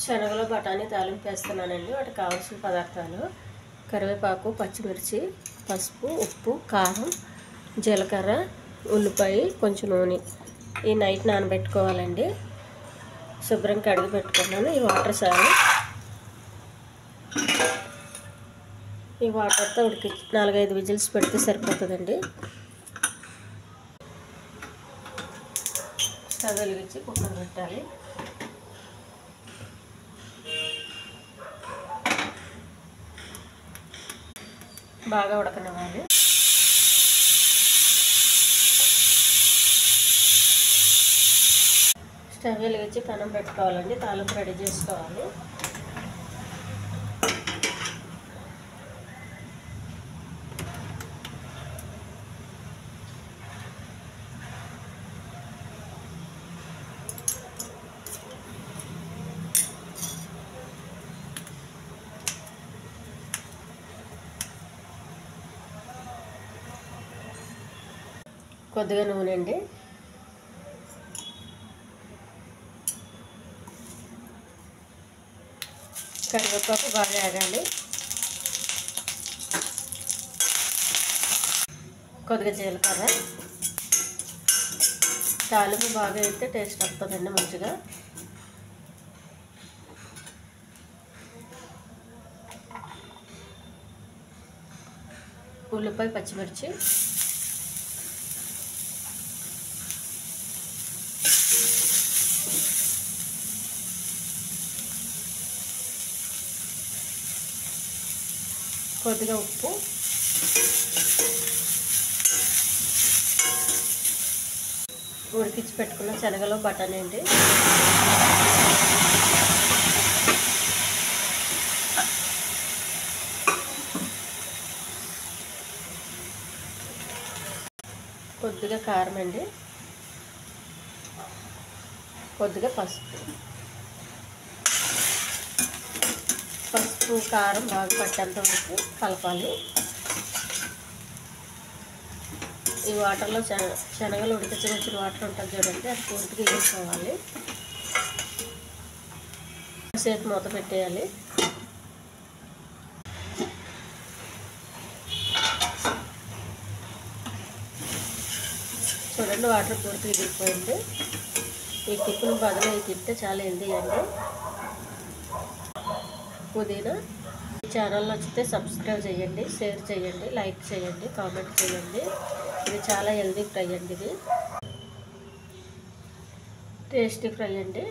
శనగలు బఠానీ తాలింపు వేస్తున్నానండి. వాటికి కావాల్సిన పదార్థాలు: కరివేపాకు, పచ్చిమిర్చి, పసుపు, ఉప్పు, కారం, జీలకర్ర, ఉల్లిపాయ, కొంచెం నూనె. ఈ నైట్ నానబెట్టుకోవాలండి. శుభ్రం కడిగి పెట్టుకున్నాను. ఈ వాటర్ సాలు. ఈ వాటర్తో ఉడికి 4-5 విజిల్స్ పెడితే సరిపోతుందండి. స్టవ్ వెలిగించి కుక్కర్ పెట్టాలి. బాగా ఉడకనివ్వాలి. స్టవ్ వెలిగించి పెనం పెట్టుకోవాలండి. తాలింపు రెడీ చేసుకోవాలి. కొద్దిగా నూనె అండి. కరివేపాకు బాగా వేగాలి. కొద్దిగా జీలకర్ర. తాలింపు బాగా వేస్తే టేస్ట్ వస్తుందండి మంచిగా. ఉల్లిపాయ, పచ్చిమిర్చి, కొద్దిగా ఉప్పు, ఉడికించి పెట్టుకున్న శనగలు, బఠానీ అండి. కొద్దిగా కారం అండి. కొద్దిగా పసుపు. కారం బాగా పట్టేంత వరకు కలపాలి. ఈ వాటర్లో శనగలు ఉడికించిన వాటర్ ఉంటుంది చూడండి, అది పూర్తిగా వేసుకోవాలి. సేపు మూత పెట్టేయాలి. చూడండి, వాటర్ పూర్తిగా దిగిపోయింది. ఈ టిప్పును బదులు ఈ తింటే చాలా హెల్దీ అండి. పుదీనా. ఛానల్ నచ్చితే సబ్స్క్రైబ్ చేయండి, షేర్ చేయండి, లైక్ చేయండి, కామెంట్ చేయండి. ఇది చాలా హెల్దీ ఫ్రై అండి. ఇది టేస్టీ ఫ్రై అండి.